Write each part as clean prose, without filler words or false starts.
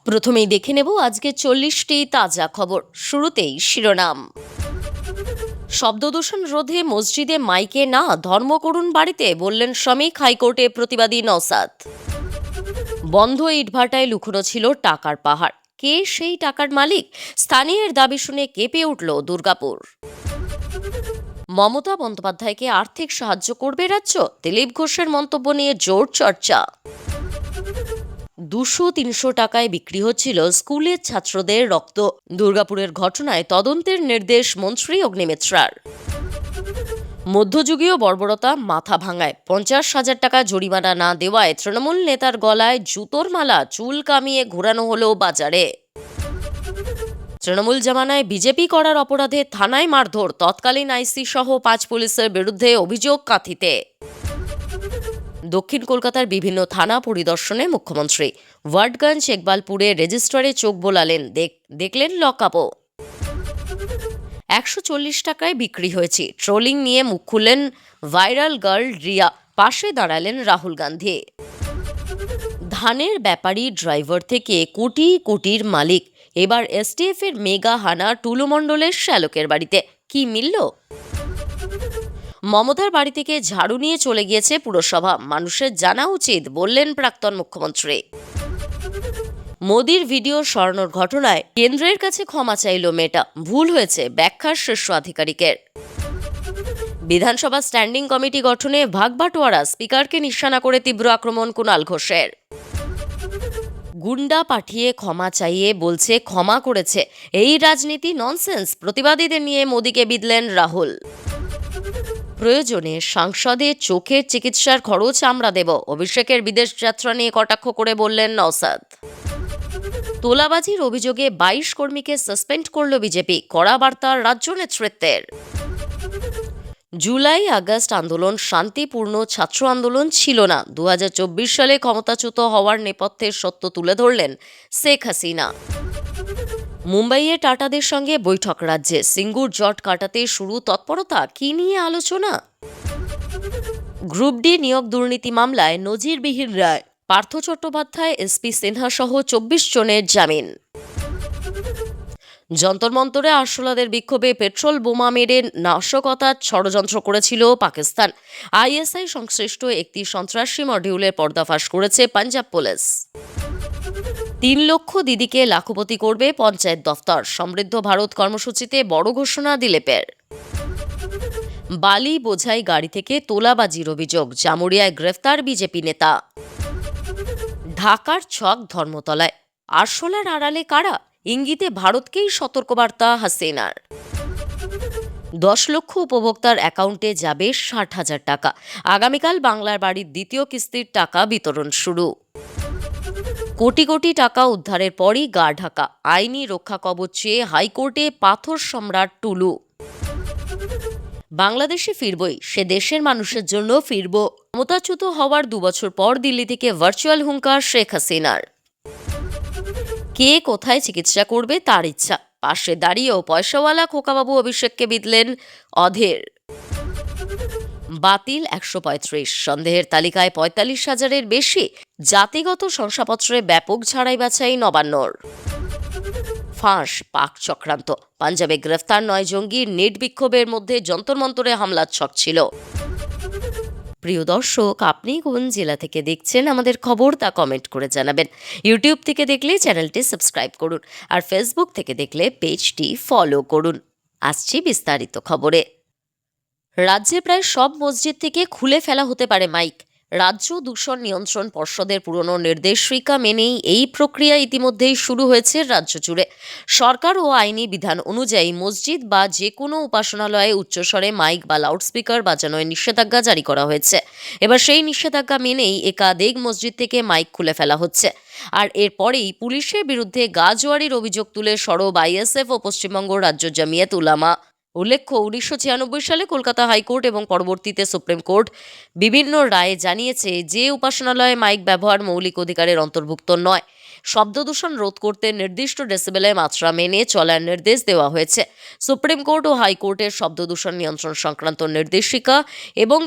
প্রথমেই দেখে নেব আজকে 40টি তাজা খবর। শুরুতেই শিরোনাম। শব্দদূষণ রোধে মসজিদে মাইকে না, ধর্ম করুন বাড়িতে, বললেন শ্রমিক। হাইকোর্টে প্রতিবাদী নওসাদ। বন্ধ ইটভাটায় লুকোনো ছিল টাকার পাহাড়, কে সেই টাকার মালিক? স্থানীয়ের দাবি শুনে কেঁপে উঠল দুর্গাপুর। মমতা বন্দ্যোপাধ্যায়কে আর্থিক সাহায্য করবে রাজ্য, দিলীপ ঘোষের মন্তব্য নিয়ে জোর চর্চা। 200-300 টাকায় বিক্রি হচ্ছিল স্কুলের ছাত্রদের রক্ত। দুর্গাপুরের ঘটনায় তদন্তের নির্দেশ মন্ত্রী অগ্নিমিত্রার। মধ্যযুগীয় বর্বরতা মাথা ভাঙায় 50,000 টাকা জরিমানা না দেওয়ায় তৃণমূল নেতার গলায় জুতোর মালা, চুল কামিয়ে ঘোরানো হলো বাজারে। তৃণমূল জামানায় বিজেপি করার অপরাধে থানায় মারধর, তৎকালীন আইসি সহ 5 পুলিশের বিরুদ্ধে অভিযোগ কাঁথিতে। দক্ষিণ কলকাতার বিভিন্ন থানা পরিদর্শনে মুখ্যমন্ত্রী। ওয়ার্ডগঞ্জ ইকবালপুরে রেজিস্ট্রারে চোখ বোলালেন, দেখলেন লকআপও। 140 টাকায় বিক্রি হয়েছে, ট্রোলিং নিয়ে মুখ খুললেন ভাইরাল গার্ল রিয়া। পাশে দাঁড়ালেন রাহুল গান্ধী। ধানের ব্যাপারী ড্রাইভার থেকে কোটি কোটির মালিক। এবার এসটিএফ এর মেগা হানা টুলু মণ্ডলের শ্যালকের বাড়িতে। কি মিলল? মমতার বাড়ি থেকে ঝাড়ু নিয়ে চলে গিয়েছে পুরসভা, মানুষের জানা উচিত, বললেন প্রাক্তন মুখ্যমন্ত্রী। মোদির ভিডিও সরানোর ঘটনায় কেন্দ্রের কাছে ক্ষমা চাইল মেটা, ভুল হয়েছে ব্যাখ্যার শীর্ষ আধিকারিকের। বিধানসভা স্ট্যান্ডিং কমিটি গঠনে ভাগবাটোয়ারা, স্পিকারকে নিশানা করে তীব্র আক্রমণ কুণাল ঘোষের। গুন্ডা পাঠিয়ে ক্ষমা চাইয়ে বলছে ক্ষমা করেছে, এই রাজনীতি ননসেন্স, প্রতিবাদীদের নিয়ে মোদিকে বিঁধলেন রাহুল। প্রয়োজনে সাংসদের চোখের চিকিৎসার খরচ আমরা দেব, অভিষেকের বিদেশ যাত্রা নিয়ে কটাক্ষ করে বললেন নওসাদ। তোলাবাজির অভিযোগে 22 কর্মীকে সাসপেন্ড করল বিজেপি, কড়া বার্তা রাজ্য নেতৃত্বের। জুলাই আগস্ট আন্দোলন শান্তিপূর্ণ ছাত্র আন্দোলন ছিল না, 2024 সালে ক্ষমতাচ্যুত হওয়ার নেপথ্যের সত্য তুলে ধরলেন শেখ হাসিনা। মুম্বাইয়ে টাটাদের সঙ্গে বৈঠক, রাজ্যে সিঙ্গুর জট কাটাতে শুরু তৎপরতা, কি নিয়ে আলোচনা? গ্রুপ ডি নিয়োগ দুর্নীতি মামলায় নজিরবিহীন রায়, পার্থ চট্টোপাধ্যায়, এসপি সিনহা সহ 24 জনের জামিন। যন্তর মন্তরে আরশোলাদের বিক্ষোভে পেট্রোল বোমা মেরে নাশকতার ষড়যন্ত্র করেছিল পাকিস্তান। আইএসআই সংশ্লিষ্ট একটি সন্ত্রাসী মডিউলের পর্দাফাশ করেছে পাঞ্জাব পুলিশ। 3 লক্ষ দিদিকে লাখপতি করবে পঞ্চায়েত দফতর, সমৃদ্ধ ভারত কর্মসূচিতে বড় ঘোষণা দিলীপের। বালি বোঝাই গাড়ি থেকে তোলাবাজির অভিযোগ, জামুরিয়ায় গ্রেফতার বিজেপি নেতা। ঢাকার ছক ধর্মতলায়, আরশোলার আড়ালে কারা? ইঙ্গিতে ভারতকেই সতর্কবার্তা হাসিনার। 10 লক্ষ উপভোক্তার অ্যাকাউন্টে যাবে 60,000 টাকা। আগামীকাল বাংলার বাড়ির দ্বিতীয় কিস্তির টাকা বিতরণ শুরু। কোটি কোটি টাকা উদ্ধারের পরই গা ঢাকা, আইনি রক্ষা কবচ চেয়ে হাইকোর্টে পাথর সম্রাট টুলু। বাংলাদেশে ফিরবই, সে দেশের মানুষের জন্য ফিরব। ক্ষমতাচ্যুত হওয়ার 2 বছর পর দিল্লি থেকে ভার্চুয়াল হুঙ্কার শেখ হাসিনার। কে কোথায় চিকিৎসা করবে তার ইচ্ছা, পাশে দাঁড়িয়েও পয়সাওয়ালা খোকাবাবু অভিষেককে বিঁধলেন অধীর। বাতিল 135, সন্দেহের তালিকায় 45,000-এর বেশি। জাতিগত শংসাপত্রে ব্যাপক ছাড়াই বাছাই নবান্নর। ফাঁস পাক চক্রান্ত, পাঞ্জাবে গ্রেফতার 9 জঙ্গির। নেট বিক্ষোভের মধ্যে যন্তর মন্তরে হামলার ছক ছিল। প্রিয় দর্শক, আপনি কোন জেলা থেকে দেখছেন আমাদের খবর তা কমেন্ট করে জানাবেন। ইউটিউব থেকে দেখলে চ্যানেলটি সাবস্ক্রাইব করুন, আর ফেসবুক থেকে দেখলে পেজটি ফলো করুন। আসছি বিস্তারিত খবরে। রাজ্যে প্রায় সব মসজিদ থেকে খুলে ফেলা হতে পারে মাইক। রাজ্য দূষণ নিয়ন্ত্রণ পর্ষদের পুরনো নির্দেশিকা মেনেই এই প্রক্রিয়া ইতিমধ্যেই শুরু হয়েছে রাজ্য জুড়ে। সরকার ও আইনি বিধান অনুযায়ী মসজিদ বা যে কোনো উপাসনালয়ে উচ্চস্বরে মাইক বা লাউডস্পিকার বাজানোয় নিষেধাজ্ঞা জারি করা হয়েছে। এবার সেই নিষেধাজ্ঞা মেনেই একাধিক মসজিদ থেকে মাইক খুলে ফেলা হচ্ছে। আর এরপরেই পুলিশের বিরুদ্ধে গাজোয়ারির অভিযোগ তুলে সরব আইএসএফ ও পশ্চিমবঙ্গ রাজ্য জামিয়াত উলামা। উল্লেখ্য, 1996 সালে কলকাতা হাইকোর্ট এবং পরবর্তীতে সুপ্রিম কোর্ট বিভিন্ন রায়ে জানিয়েছে যে উপাসনালয়ে মাইক ব্যবহার মৌলিক অধিকারের অন্তর্ভুক্ত নয়। শব্দদূষণ রোধ করতে নির্দিষ্ট ডেসিবেলের মাত্রা মেনে চলার নির্দেশ দেওয়া হয়েছে। সুপ্রিম কোর্ট ও হাইকোর্টের শব্দদূষণ নিয়ন্ত্রণ সংক্রান্ত নির্দেশিকা এবং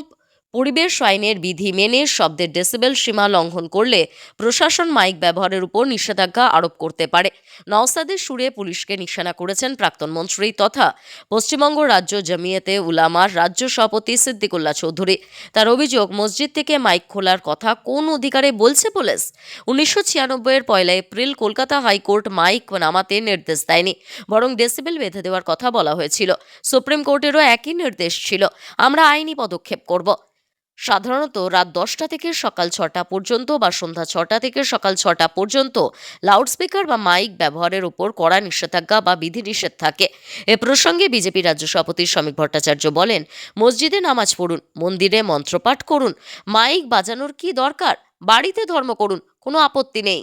পরিবেশ আইনের বিধি মেনে শব্দের ডেসিবেল সীমা লঙ্ঘন করলে প্রশাসন মাইক ব্যবহারের উপর নিষেধাজ্ঞা আরোপ করতে পারে। নওসাদের সুরে পুলিশকে নিশানা করেছেন প্রাক্তন মন্ত্রী তথা পশ্চিমবঙ্গ রাজ্য জমিয়তে উলামার রাজ্য সভাপতি সিদ্দিকুল্লাহ চৌধুরী। তার অভিযোগ, মসজিদ থেকে মাইক খোলার কথা কোন অধিকারে বলছে পুলিশ? 1996 পয়লা এপ্রিল কলকাতা হাইকোর্ট মাইক নামাতে নির্দেশ দেয়নি, বরং ডেসিবেল বেঁধে দেওয়ার কথা বলা হয়েছিল। সুপ্রিম কোর্টেরও একই নির্দেশ ছিল। আমরা আইনি পদক্ষেপ করব। সাধারণত রাত 10টা থেকে সকাল 6টা পর্যন্ত বা সন্ধ্যা 6টা থেকে সকাল 6টা পর্যন্ত লাউডস্পিকার বা মাইক ব্যবহারের উপর কড়া নিষেধাজ্ঞা বা বিধিনিষেধ থাকে। এ প্রসঙ্গে বিজেপি রাজ্য সভাপতি শ্রমিক ভট্টাচার্য বলেন, মসজিদে নামাজ পড়ুন, মন্দিরে মন্ত্রপাঠ করুন, মাইক বাজানোর কি দরকার? বাড়িতে ধর্ম করুন, কোনো আপত্তি নেই।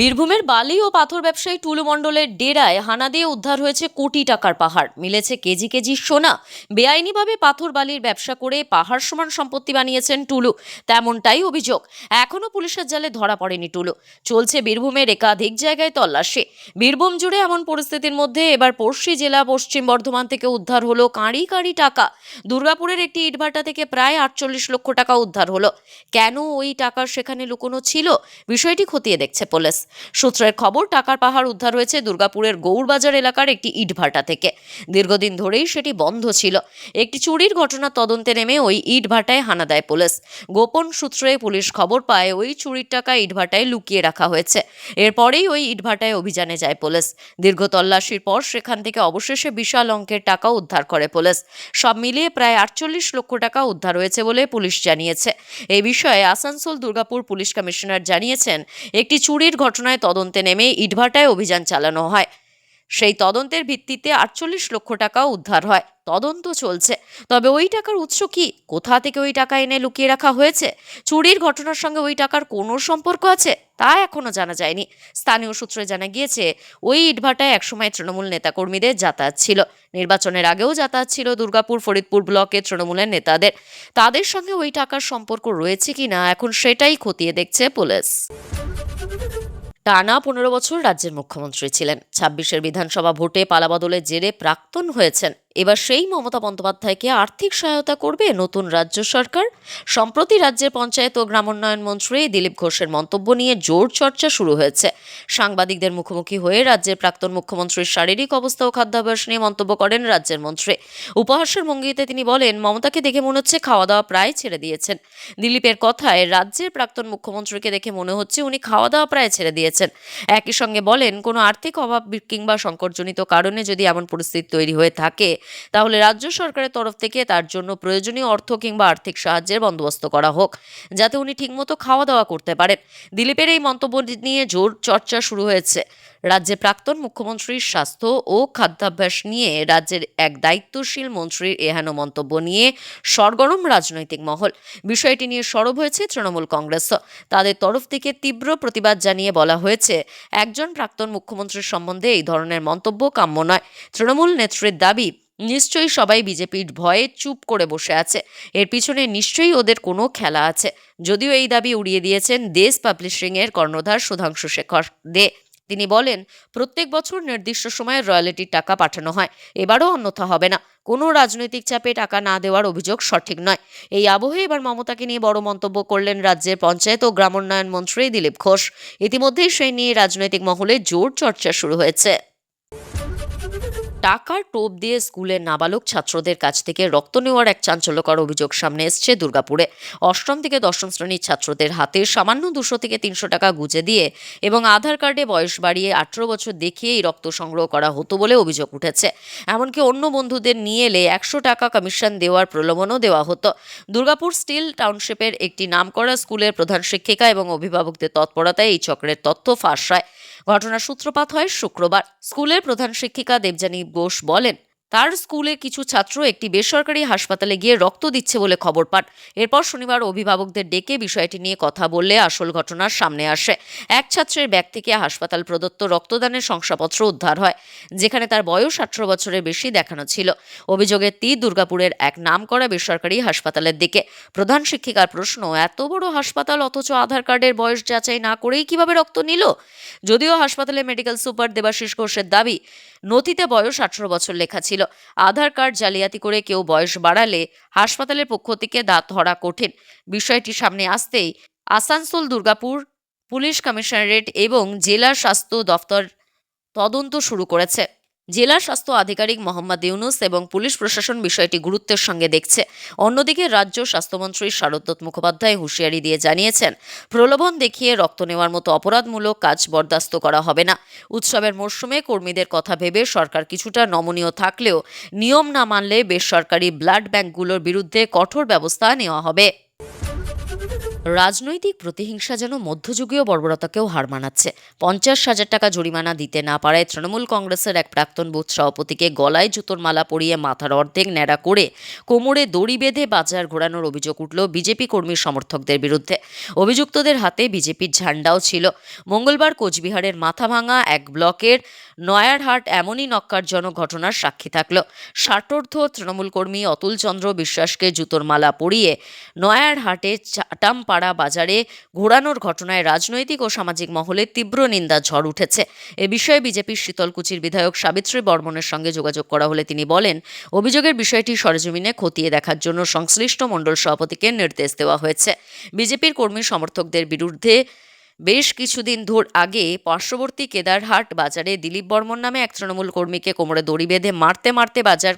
বীরভূমের বালি ও পাথর ব্যবসায়ী টুলু মণ্ডলের ডেরায় হানা দিয়ে উদ্ধার হয়েছে কোটি টাকার পাহাড়, মিলেছে কেজি কেজি সোনা। বেআইনিভাবে পাথর বালির ব্যবসা করে পাহাড় সমান সম্পত্তি বানিয়েছেন টুলু, তেমনটাই অভিযোগ। এখনো পুলিশের জালে ধরা পড়েনি টুলু। চলছে বীরভূমের একাধিক জায়গায় তল্লাশি। বীরভূম জুড়ে এমন পরিস্থিতির মধ্যে এবার পড়শি জেলা পশ্চিম বর্ধমান থেকে উদ্ধার হলো কাঁড়ি কাঁড়ি টাকা। দুর্গাপুরের একটি ইটভাটা থেকে প্রায় 48 লক্ষ টাকা উদ্ধার হলো। কেন ওই টাকা সেখানে লুকোনো ছিল, বিষয়টি খতিয়ে দেখছে পুলিশ। সূত্রের খবর, টাকার পাহাড় উদ্ধার হয়েছে দুর্গাপুরের গৌড়বাজার এলাকার একটি ইটভাটা থেকে। দীর্ঘদিন ধরেই সেটি বন্ধ ছিল। একটি চুরির ঘটনা তদন্তে নেমে ওই ইটভাটায় হানা দেয় পুলিশ। গোপন সূত্রে পুলিশ খবর পায় ওই চুরির টাকা ইটভাটায় লুকিয়ে রাখা হয়েছে। এরপরেই ওই ইটভাটায় অভিযানে যায় পুলিশ। দীর্ঘ তল্লাশির পর সেখান থেকে অবশেষে বিশাল অঙ্কের টাকা উদ্ধার করে পুলিশ। সব মিলিয়ে প্রায় 48 লক্ষ টাকা উদ্ধার হয়েছে বলে পুলিশ জানিয়েছে। এই বিষয়ে আসানসোল দুর্গাপুর পুলিশ কমিশনার জানিয়েছেন, একটি চুরির ঘটনায় তদন্তে নেমে ইটভাটায় অভিযান চালানো হয়। সেই তদন্তের ভিত্তিতে 48 লক্ষ টাকা উদ্ধার হয়। তদন্ত চলছে। তবে ওই টাকার উৎস কি? কোথা থেকে ওই টাকা এনে লুকিয়ে রাখা হয়েছে? চুরির ঘটনার সঙ্গে ওই টাকার কোনো সম্পর্ক আছে, তা এখনো জানা যায়নি। স্থানীয় সূত্রে জানা গিয়েছে, ওই ইটভাটায় একসময় তৃণমূল নেতাকর্মীদের যাতায়াত ছিল। নির্বাচনের আগেও যাতায়াত ছিল দুর্গাপুর ফরিদপুর ব্লকের তৃণমূলের নেতাদের। তাদের সঙ্গে ওই টাকার সম্পর্ক রয়েছে কিনা এখন সেটাই খতিয়ে দেখছে পুলিশ। টানা 15 বছর রাজ্যের মুখ্যমন্ত্রী ছিলেন। 26-এর বিধানসভা ভোটে পালাবদলের জেরে প্রাক্তন হয়েছেন। এবার সেই মমতা বন্দ্যোপাধ্যায়কে আর্থিক সহায়তা করবে নতুন রাজ্য সরকার। সম্প্রতি রাজ্যের পঞ্চায়েত ও গ্রামোন্নয়ন মন্ত্রী দিলীপ ঘোষের মন্তব্য নিয়ে জোর চর্চা শুরু হয়েছে। সাংবাদিকদের মুখোমুখি হয়ে রাজ্যের প্রাক্তন মুখ্যমন্ত্রীর শারীরিক অবস্থা ও খাদ্যাভ্যাস নিয়ে মন্তব্য করেন রাজ্যের মন্ত্রী। উপহাসের ভঙ্গিতে তিনি বলেন, মমতাকে দেখে মনে হচ্ছে খাওয়া দাওয়া প্রায় ছেড়ে দিয়েছেন। দিলীপের কথায়, রাজ্যের প্রাক্তন মুখ্যমন্ত্রীকে দেখে মনে হচ্ছে উনি খাওয়া দাওয়া প্রায় ছেড়ে দিয়েছেন। একই সঙ্গে বলেন, কোনো আর্থিক অভাব কিংবা সংকটজনিত কারণে যদি এমন পরিস্থিতি তৈরি হয়ে থাকে, তাহলে রাজ্য সরকারের তরফ থেকে তার জন্য প্রয়োজনীয় অর্থ কিংবা আর্থিক সাহায্যের বন্দোবস্ত করা হোক, যাতে উনি ঠিকমতো খাওয়া দাওয়া করতে পারেন। দিলীপের এই মন্তব্য নিয়ে জোর চর্চা শুরু হয়েছে। রাজ্যের প্রাক্তন মুখ্যমন্ত্রীর স্বাস্থ্য ও খাদ্যাভ্যাস নিয়ে রাজ্যের এক দায়িত্বশীল মন্ত্রীর এহেন মন্তব্য নিয়ে সরগরম রাজনৈতিক মহল। বিষয়টি নিয়ে সরব হয়েছে তৃণমূল কংগ্রেস। তাদের তরফ থেকে তীব্র প্রতিবাদ জানিয়ে বলা হয়েছে, একজন প্রাক্তন মুখ্যমন্ত্রীর সম্বন্ধে এই ধরনের মন্তব্য কাম্য নয়। তৃণমূল নেত্রীর দাবি, নিশ্চয়ই সবাই বিজেপির ভয়ে চুপ করে বসে আছে। এর পিছনে নিশ্চয়ই ওদের কোনো খেলা আছে। যদিও এই দাবি উড়িয়ে দিয়েছেন দেশ পাবলিশিংয়ের কর্ণধার সুধাংশু শেখর দে। তিনি বলেন, প্রত্যেক বছর নির্দিষ্ট সময়ে রয়্যালটির টাকা পাঠানো হয়, এবারও অন্যথা হবে না। কোনো রাজনৈতিক চাপে টাকা না দেওয়ার অভিযোগ সঠিক নয়। এই আবহে এবার মমতাকে নিয়ে বড় মন্তব্য করলেন রাজ্যের পঞ্চায়েত ও গ্রামোন্নয়ন মন্ত্রী দিলীপ ঘোষ। ইতিমধ্যেই সেই নিয়ে রাজনৈতিক মহলে জোর চর্চা শুরু হয়েছে। টাকার টোপ দিয়ে স্কুলের নাবালক ছাত্রদের কাছ থেকে রক্ত নেওয়ার এক চাঞ্চল্যকর অভিযোগ সামনে এসছে দুর্গাপুরে। অষ্টম থেকে দশম শ্রেণীর ছাত্রদের হাতে সামান্য 200 থেকে 300 টাকা গুঁজে দিয়ে এবং আধার কার্ডে বয়স বাড়িয়ে 18 বছর দেখিয়ে এই রক্ত সংগ্রহ করা হতো বলে অভিযোগ উঠেছে। এমনকি অন্য বন্ধুদের নিয়ে এলে 100 টাকা কমিশন দেওয়ার প্রলোভনও দেওয়া হতো। দুর্গাপুর স্টিল টাউনশিপের একটি নামকরা স্কুলের প্রধান শিক্ষিকা এবং অভিভাবকদের তৎপরতায় এই চক্রের তথ্য ফাঁস হয়। ঘটনার সূত্রপাত হয় শুক্রবার। স্কুলের প্রধান শিক্ষিকা দেবযানী ঘোষ বলেন, তার স্কুলে কিছু ছাত্র একটি বেসরকারি হাসপাতালে গিয়ে রক্ত দিচ্ছে বলে খবর পান। এরপর শনিবার অভিভাবকদের ডেকে বিষয়টি নিয়ে কথা বললে আসল ঘটনার সামনে আসে। এক ছাত্রের ব্যাগ থেকে হাসপাতাল প্রদত্ত রক্তদানের শংসাপত্র উদ্ধার হয়, যেখানে তার বয়স 18 বছরের বেশি দেখানো ছিল। অভিযোগের তীর দুর্গাপুরের এক নামকরা বেসরকারি হাসপাতালের দিকে। প্রধান শিক্ষিকার প্রশ্ন, এত বড় হাসপাতাল অথচ আধার কার্ডের বয়স যাচাই না করেই কিভাবে রক্ত নিল? যদিও হাসপাতালের মেডিকেল সুপার দেবাশিস ঘোষের দাবি, নথিতে বয়স 18 বছর লেখা ছিল। আধার কার্ড জালিয়াতি করে কেউ বয়স বাড়ালে হাসপাতালের পক্ষ থেকে দাঁত ধরা কঠিন। বিষয়টি সামনে আসতেই আসানসোল, দুর্গাপুর পুলিশ কমিশনারেট এবং জেলা স্বাস্থ্য দফতর তদন্ত শুরু করেছে। জেলা স্বাস্থ্য আধিকারিক মোহাম্মদ ইউনুস এবং পুলিশ প্রশাসন বিষয়টি গুরুত্বের সঙ্গে দেখছে। অন্যদিকে রাজ্য স্বাস্থ্যমন্ত্রী শারদত্ত মুখোপাধ্যায় হুঁশিয়ারি দিয়ে জানিয়েছেন, প্রলোভন দেখিয়ে রক্ত নেওয়ার মতো অপরাধমূলক কাজ বরদাস্ত করা হবে না। উৎসবের মরশুমে কর্মীদের কথা ভেবে সরকার কিছুটা নমনীয় থাকলেও নিয়ম না মানলে বেসরকারি ব্লাড ব্যাংকগুলোর বিরুদ্ধে কঠোর ব্যবস্থা নেওয়া হবে। রাজনৈতিক প্রতিহিংসা যেন মধ্যযুগীয় বর্বরতাকেও হার মানাচ্ছে। 50,000 টাকা জরিমানা দিতে না পারায় তৃণমূল কংগ্রেসের এক প্রাক্তন বুথ সভাপতিকে গলায় জুতোর মালা পরিয়ে মাথার অর্ধেক ন্যাড়া করে কোমরে দড়ি বেঁধে বাজার ঘোরানোর অভিযোগ উঠল বিজেপি কর্মী সমর্থকদের বিরুদ্ধে। অভিযুক্তদের হাতে বিজেপির ঝান্ডাও ছিল। মঙ্গলবার কোচবিহারের মাথাভাঙা এক ব্লকের নয়ারহাট এমনই নক্কারজনক ঘটনার সাক্ষী থাকল। ষাটোর্ধ্ব তৃণমূল কর্মী অতুল চন্দ্র বিশ্বাসকে জুতোর মালা পরিয়ে নয়ারহাটে চাটামপাড়া বাজারে ঘোরানোর ঘটনায় রাজনৈতিক ও সামাজিক মহলে তীব্র নিন্দা ঝড় উঠেছে। এ বিষয়ে বিজেপির শীতলকুচির বিধায়ক সাবিত্রী বর্মনের সঙ্গে যোগাযোগ করা হলে তিনি বলেন, অভিযোগের বিষয়টি সরেজমিনে খতিয়ে দেখার জন্য সংশ্লিষ্ট মণ্ডল সভাপতিকে নির্দেশ দেওয়া হয়েছে। বিজেপির কর্মী সমর্থকদের বিরুদ্ধে বেশ কিছুদিন আগে পার্শ্ববর্তী কেদারহাট বাজারে দিলীপ বর্মন নামে এক তৃণমূল কর্মীকে কোমরে দড়ি বেঁধে মারতে মারতে বাজার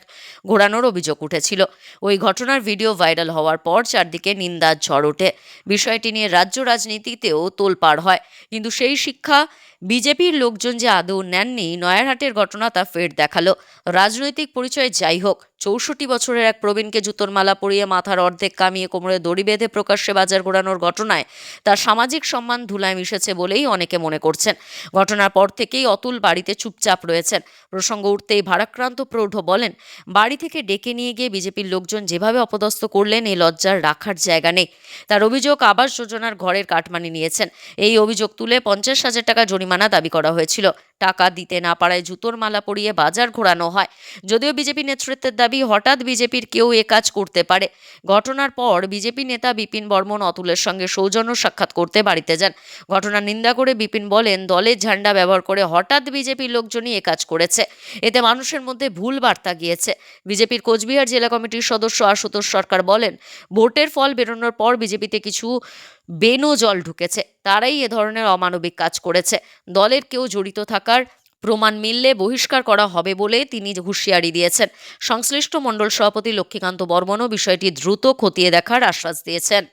ঘোরানোর অভিযোগ উঠেছিল। ওই ঘটনার ভিডিও ভাইরাল হওয়ার পর চারদিকে নিন্দার ঝড় ওঠে। বিষয়টি নিয়ে রাজ্য রাজনীতিতেও তোলপাড় হয়। কিন্তু সেই শিক্ষা বিজেপির লোকজন যে আদৌ নেননি, নয়ারহাটের ঘটনা তা ফের দেখালো। রাজনৈতিক পরিচয় যাই হোক, 64 বছরের এক প্রবীণকে জুতোর মালা পরিয়ে মাথার অর্ধেক কামিয়ে কোমরে দড়ি বেঁধে প্রকাশ্যে বাজার ঘোরানোর ঘটনায় তার সামাজিক সম্মান ধুলায় মিশেছে বলেই অনেকে মনে করছেন। ঘটনার পর থেকেই অতুল বাড়িতে চুপচাপ রয়েছেন। প্রসঙ্গ উঠতেই ভারাক্রান্ত প্রৌঢ় বলেন, বাড়ি থেকে ডেকে নিয়ে গিয়ে বিজেপির লোকজন যেভাবে অপদস্থ করলেন, এই লজ্জার রাখার জায়গা নেই। তার অভিযোগ, আবাস যোজনার ঘরের কাটমানি নিয়েছেন। এই অভিযোগ তুলে 50,000 টাকা জরিমানা দাবি করা হয়েছিল। টাকা দিতে না পারায় জুতোর মালা পরিয়ে বাজার ঘোরানো হয়। যদিও বিজেপি নেতৃত্বের দাবি, হঠাৎ বিজেপির কেউ এ কাজ করতে পারে। ঘটনার পর বিজেপি নেতা বিপিন বর্মন অতুলের সঙ্গে সৌজন্য সাক্ষাৎ করতে বাড়িতে যান। ঘটনার নিন্দা করে বিপিন বলেন, দলের ঝান্ডা ব্যবহার করে হঠাৎ বিজেপির লোকজনই এ কাজ করেছে। এতে মানুষের মধ্যে ভুল বার্তা গিয়েছে। বিজেপির কোচবিহার জেলা কমিটির সদস্য আশুতোষ সরকার বলেন, ভোটের ফল বেরোনোর পর বিজেপিতে কিছু বেনো জল ঢুকেছে, তারাই এ ধরনের অমানবিক কাজ করেছে। দলের কেউ জড়িত থাকার প্রমাণ মিললে বহিষ্কার করা হবে বলে তিনি হুঁশিয়ারি দিয়েছেন। সংশ্লিষ্ট মণ্ডল সভাপতি লক্ষ্মীকান্ত বর্মনও বিষয়টি দ্রুত খতিয়ে দেখার আশ্বাস দিয়েছেন।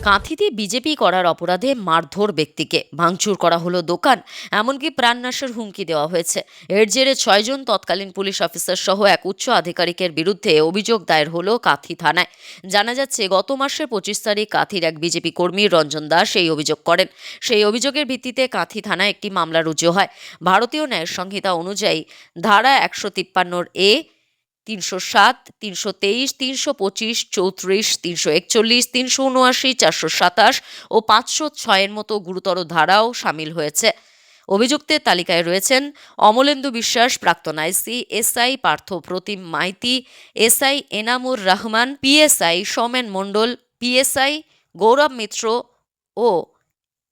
কাঁথিতে বিজেপি করার অপরাধে মারধর ব্যক্তিকে, ভাঙচুর করা হলো দোকান, এমনকি প্রাণনাশের হুমকি দেওয়া হয়েছে। এর জেরে 6 জন তৎকালীন পুলিশ অফিসার সহ এক উচ্চ আধিকারিকের বিরুদ্ধে অভিযোগ দায়ের হলো কাঁথি থানায়। জানা যাচ্ছে, গত মাসের 25 তারিখ কাঁথির এক বিজেপি কর্মী রঞ্জন দাস এই অভিযোগ করেন। সেই অভিযোগের ভিত্তিতে কাঁথি থানায় একটি মামলা রুজু হয়। ভারতীয় ন্যায় সংহিতা অনুযায়ী ধারা 153(a), 307, 323, 325, 34, 341, 379, 427 ও 506 এর মতো গুরুতর ধারাও সামিল হয়েছে। অভিযুক্তের তালিকায় রয়েছেন অমলেন্দু বিশ্বাস, প্রাক্তন আইসি, এসআই পার্থ প্রতিম মাইতি, এসআই এনামুর রহমান, পিএসআই সৌমেন মণ্ডল, পিএসআই গৌরব মিত্র ও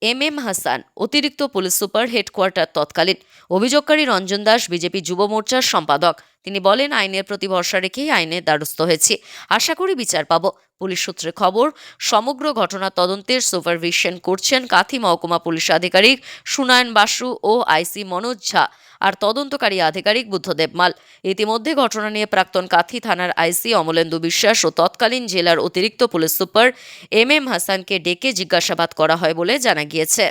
এম হাসান, অতিরিক্ত পুলিশ সুপার, হেডকোয়ার্টার তৎকালীন। অভিযোগকারী রঞ্জন দাস বিজেপি যুব মোর্চার সম্পাদক। তিনি বলেন, আইনের প্রতি ভরসা রেখেই আইনের দ্বারস্থ হয়েছি, আশা করি বিচার পাব। পুলিশ সূত্রে খবর, সমগ্র ঘটনা তদন্তের সুপারভিশন করছেন কাঁথি মহকুমা পুলিশ আধিকারিক সুনয়ন বাসু ও আইসি মনোজ ঝা আর তদন্তকারী আধিকারিক বুদ্ধদেব মাল। ইতিমধ্যে ঘটনা নিয়ে প্রাক্তন কাঁথি থানার আইসি অমলেন্দু বিশ্বাস ও তৎকালীন জেলার অতিরিক্ত পুলিশ সুপার এম হাসানকে ডেকে জিজ্ঞাসাবাদ করা হয় বলে জানা গিয়েছে।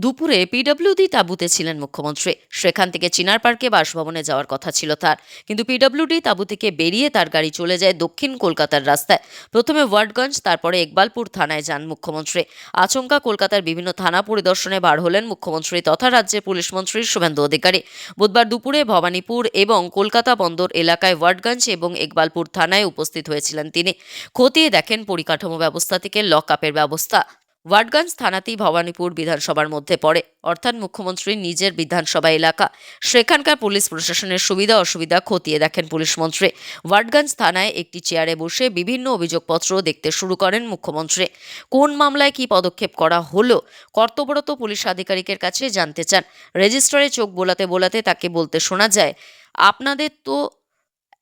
দুপুরে পিডব্লিউডি তাঁবুতে ছিলেন মুখ্যমন্ত্রী। সেখান থেকে চিনার পার্কে বাসভবনে যাওয়ার কথা ছিল তার, কিন্তু পিডব্লিউডি তাঁবু থেকে বেরিয়ে তার গাড়ি চলে যায় দক্ষিণ কলকাতার রাস্তায়। প্রথমে ওয়ার্ডগঞ্জ, তারপরে ইকবালপুর থানায় যান মুখ্যমন্ত্রী। আচমকা কলকাতার বিভিন্ন থানা পরিদর্শনে বার হলেন মুখ্যমন্ত্রী তথা রাজ্যের পুলিশ মন্ত্রী শুভেন্দু অধিকারী। বুধবার দুপুরে ভবানীপুর এবং কলকাতা বন্দর এলাকায় ওয়ার্ডগঞ্জ এবং ইকবালপুর থানায় উপস্থিত হয়েছিলেন তিনি। খতিয়ে দেখেন পরিকাঠামো ব্যবস্থা থেকে লক আপের ব্যবস্থা। ওয়াটগঞ্জ থানাতেই ভবানীপুর বিধানসভার মধ্যে পড়ে, অর্থাৎ মুখ্যমন্ত্রীর নিজের বিধানসভা এলাকা। সেখানকার পুলিশ প্রশাসনের সুবিধা অসুবিধা খতিয়ে দেখেন পুলিশমন্ত্রী। ওয়াটগঞ্জ থানায় একটি চেয়ারে বসে বিভিন্ন অভিযোগপত্র দেখতে শুরু করেন মুখ্যমন্ত্রী। কোন মামলায় কী পদক্ষেপ করা হলো কর্তব্যরত পুলিশ আধিকারিকের কাছে জানতে চান। রেজিস্ট্রারে চোখ বোলাতে বোলাতে তাকে বলতে শোনা যায়, আপনাদের তো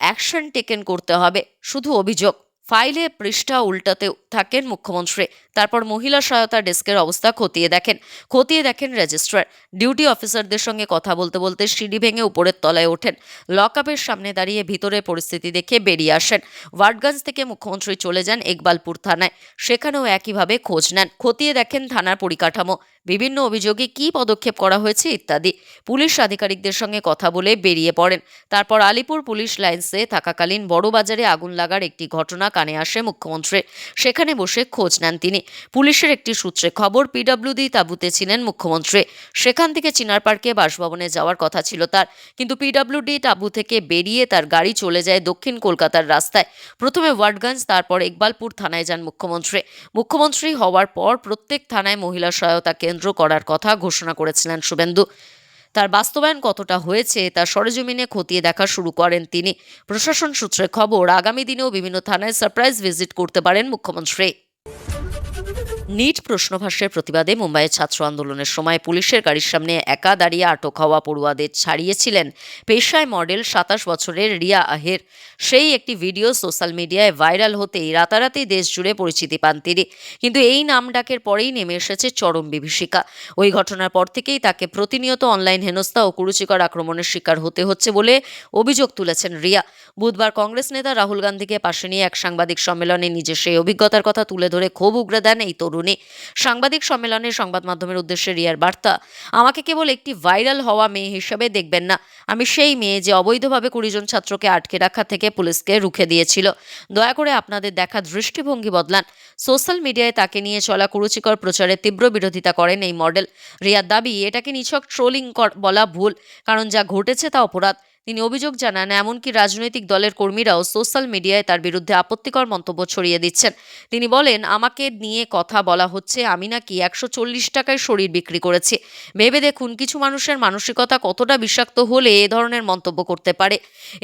অ্যাকশন টেকেন করতে হবে, শুধু অভিযোগ। ফাইলে পৃষ্ঠা উল্টাতে থাকেন মুখ্যমন্ত্রী। তারপর মহিলা সহায়তা ডেস্কের অবস্থা খতিয়ে দেখেন রেজিস্ট্রার। ডিউটি অফিসারদের সঙ্গে কথা বলতে বলতে সিঁড়ি ভেঙে উপরের তলায় ওঠেন। লকআপের সামনে দাঁড়িয়ে ভিতরের পরিস্থিতি দেখে বেরিয়ে আসেন। ওয়াটগঞ্জ থেকে মুখ্যমন্ত্রী চলে যান ইকবালপুর থানায়। সেখানেও একইভাবে খোঁজ নেন, খতিয়ে দেখেন থানার পরিকাঠামো, বিভিন্ন অভিযোগে কী পদক্ষেপ করা হয়েছে ইত্যাদি। পুলিশ আধিকারিকদের সঙ্গে কথা বলে বেরিয়ে পড়েন। তারপর আলিপুর পুলিশ লাইন্সে থাকাকালীন বড়বাজারে আগুন লাগার একটি ঘটনা কানে আসে মুখ্যমন্ত্রীর। সেখানে বসে খোঁজ নেন তিনি। পুলিশের একটি সূত্রে খবর, পিডব্লিউডি তাঁবুতে ছিলেন মুখ্যমন্ত্রী। সেখান থেকে চিনার পার্কে বাসভবনে যাওয়ার কথা ছিল তার, কিন্তু পিডব্লিউডি তাঁবু থেকে বেরিয়ে তার গাড়ি চলে যায় দক্ষিণ কলকাতার রাস্তায়। প্রথমে ওয়াটগঞ্জ, তারপর ইকবালপুর থানায় যান মুখ্যমন্ত্রী হওয়ার পর প্রত্যেক থানায় মহিলা সহায়তা কেন্দ্র করার কথা ঘোষণা করেছিলেন শুভেন্দু। তার বাস্তবায়ন কতটা হয়েছে তা সরেজমিনে খতিয়ে দেখা শুরু করেন তিনি। প্রশাসন সূত্রে খবর, আগামী দিনেও বিভিন্ন থানায় সারপ্রাইজ ভিজিট করতে পারেন মুখ্যমন্ত্রী। নিট প্রশ্নভাষ্যের প্রতিবাদে মুম্বাইয়ের ছাত্র আন্দোলনের সময় পুলিশের গাড়ির সামনে একা দাঁড়িয়ে আটক হওয়া পড়ুয়াদের ছাড়িয়েছিলেন পেশায় মডেল 27 বছরের রিয়া আহের। সেই একটি ভিডিও সোশ্যাল মিডিয়ায় ভাইরাল হতেই রাতারাতি দেশ জুড়ে পরিচিতি পান তিনি। কিন্তু এই নাম ডাকের পরেই নেমে এসেছে চরম বিভীষিকা। ওই ঘটনার পর থেকেই তাকে প্রতিনিয়ত অনলাইন হেনস্থা ও কুরুচিকর আক্রমণের শিকার হতে হচ্ছে বলে অভিযোগ তুলেছেন রিয়া। বুধবার কংগ্রেস নেতা রাহুল গান্ধীকে পাশে নিয়ে এক সাংবাদিক সম্মেলনে নিজের সেই অভিজ্ঞতার কথা তুলে ধরে ক্ষোভ উগরে দেন এই তরুণী। সাংবাদিক সম্মেলনে সংবাদ মাধ্যমের উদ্দেশ্যে রিয়ার বার্তা, আমাকে কেবল একটি ভাইরাল হওয়া মেয়ে হিসেবে দেখবেন না। আমি সেই মেয়ে যে অবৈধভাবে 20 জন ছাত্রকে আটকে রাখা থেকে পুলিশকে রুখে দিয়েছিল। দয়া করে আপনাদের দেখা দৃষ্টিভঙ্গি বদলান। সোশ্যাল মিডিয়ায় তাকে নিয়ে চলা কুরুচিকর প্রচারের তীব্র বিরোধিতা করেন এই মডেল। রিয়ার দাবি, এটাকে নিছক ট্রোলিং বলা ভুল, কারণ যা ঘটেছে তা অপরাধ। তিনি অভিযোগ জানান, এমনকি রাজনৈতিক দলের কর্মীরাও সোশ্যাল মিডিয়ায় তার বিরুদ্ধে আপত্তিকর মন্তব্য ছড়িয়ে দিচ্ছেন। তিনি বলেন, আমাকে নিয়ে কথা বলা হচ্ছে আমি নাকি 140 টাকায় শরীর বিক্রি করেছি। ভেবে দেখুন কিছু মানুষের মানসিকতা কতটা বিষাক্ত হলে এ ধরনের মন্তব্য করতে পারে।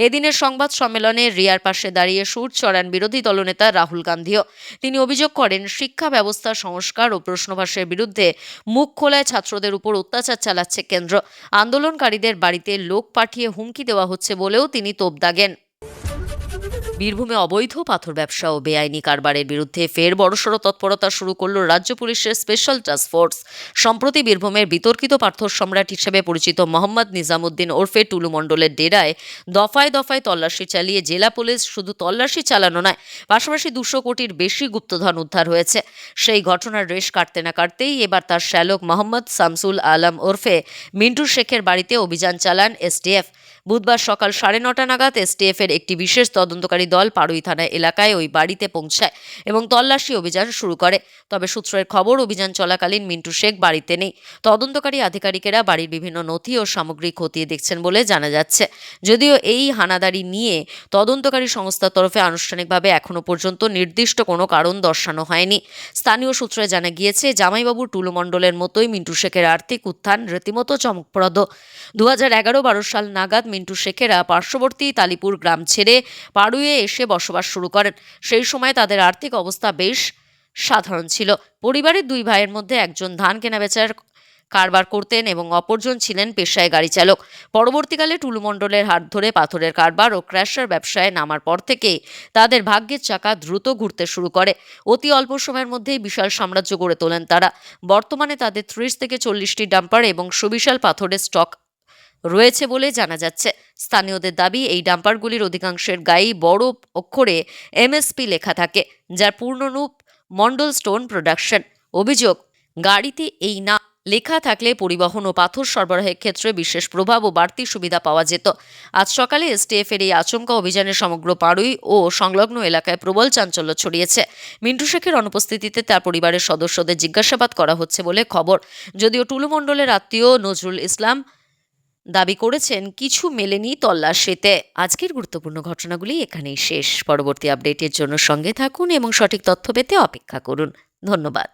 এদিনের সংবাদ সম্মেলনে রিয়ার পাশে দাঁড়িয়ে সুর চড়ান বিরোধী দলনেতা রাহুল গান্ধীও। তিনি অভিযোগ করেন, শিক্ষা ব্যবস্থা সংস্কার ও প্রশ্নভাষের বিরুদ্ধে মুখ খোলায় ছাত্রদের উপর অত্যাচার চালাচ্ছে কেন্দ্র। আন্দোলনকারীদের বাড়িতে লোক পাঠিয়ে হুমকি দেওয়া হচ্ছে বলেও তিনি তোপ দাগেন। বীরভূমে অবৈধ পাথর ব্যবসা ও বেআইনি কারবারের বিরুদ্ধে ফের বড়সড় তৎপরতা শুরু করল রাজ্য পুলিশের স্পেশাল টাস্ক ফোর্স। সম্প্রতি বীরভূমের বিতর্কিত পাথর সম্রাট হিসেবে পরিচিত মোহাম্মদ নিজামুদ্দিন ওরফে টুলু মণ্ডলের ডেরায় দফায় দফায় তল্লাশি চালিয়ে জেলা পুলিশ শুধু তল্লাশি চালানো নয়, পাশাপাশি 200 কোটির বেশি গুপ্তধন উদ্ধার হয়েছে। সেই ঘটনার রেশ কাটতে না কাটতেই এবার তার শ্যালক মোহাম্মদ শামসুল আলম ওরফে মিন্টু শেখের বাড়িতে অভিযান চালান এসটিএফ। বুধবার সকাল 9:30 নাগাদ এসটিএফের একটি বিশেষ তদন্তকারী দল পাড়ুই থানা এলাকায় ওই বাড়িতে পৌঁছায় এবং তল্লাশি অভিযান শুরু করে। তবে সূত্রের খবর, অভিযান চলাকালীন মিন্টু শেখ বাড়িতে নেই। তদন্তকারী আধিকারিকেরা বাড়ির বিভিন্ন নথি ও সামগ্রী খতিয়ে দেখছেন বলে জানা যাচ্ছে। যদিও এই হানাদারি নিয়ে তদন্তকারী সংস্থার তরফে আনুষ্ঠানিকভাবে এখনো পর্যন্ত নির্দিষ্ট কোনো কারণ দর্শানো হয়নি। স্থানীয় সূত্রে জানা গিয়েছে, জামাইবাবু টুলু মণ্ডলের মতোই মিন্টু শেখের আর্থিক উত্থান রীতিমতো চমকপ্রদ। 2011-12 সাল নাগাদ মিন্টু শেখেরা পার্শ্ববর্তী তালিপুর গ্রাম ছেড়ে পাড়ুইয়ে এসে বসবাস শুরু করেন। সেই সময় তাদের আর্থিক অবস্থা বেশ সাধারণ ছিল। পরিবারের 2 ভাইয়ের মধ্যে একজন ধান কেনাবেচার কারবার করতেন এবং অপরজন ছিলেন পেশায় গাড়ি চালক। পরবর্তীকালে টুলু মণ্ডলের হাত ধরে পাথরের কারবার ও ক্র্যাশার ব্যবসায় নামার পর থেকেই তাদের ভাগ্যের চাকা দ্রুত ঘুরতে শুরু করে। অতি অল্প সময়ের মধ্যেই বিশাল সাম্রাজ্য গড়ে তোলেন তারা। বর্তমানে তাদের 30 থেকে 40টি ডাম্পার এবং সুবিশাল পাথরের স্টক রয়েছে বলে জানা যাচ্ছে। স্থানীয়দের দাবি, এই ডাম্পারগুলির অধিকাংশের গায়েই বড় অক্ষরে এমএসপি লেখা থাকে, যার পূর্ণরূপ মন্ডল স্টোন প্রোডাকশন। অভিযোগ, গাড়িতে এই নাম লেখা থাকলে পরিবহন ও পাথর সরবরাহের ক্ষেত্রে বিশেষ প্রভাব ও বাড়তি সুবিধা পাওয়া যেত। আজ সকালে এসটিএফের এই আচমকা অভিযানে সমগ্র পাড়ুই ও সংলগ্ন এলাকায় প্রবল চাঞ্চল্য ছড়িয়েছে। মিন্টু শেখের অনুপস্থিতিতে তার পরিবারের সদস্যদের জিজ্ঞাসাবাদ করা হচ্ছে বলে খবর। যদিও টুলু মণ্ডলের আত্মীয় নজরুল ইসলাম দাবি করেছেন, কিছু মেলেনি তল্লাশিতে। আজকের গুরুত্বপূর্ণ ঘটনাগুলি এখানেই শেষ। পরবর্তী আপডেটের জন্য সঙ্গে থাকুন এবং সঠিক তথ্য পেতে অপেক্ষা করুন। ধন্যবাদ।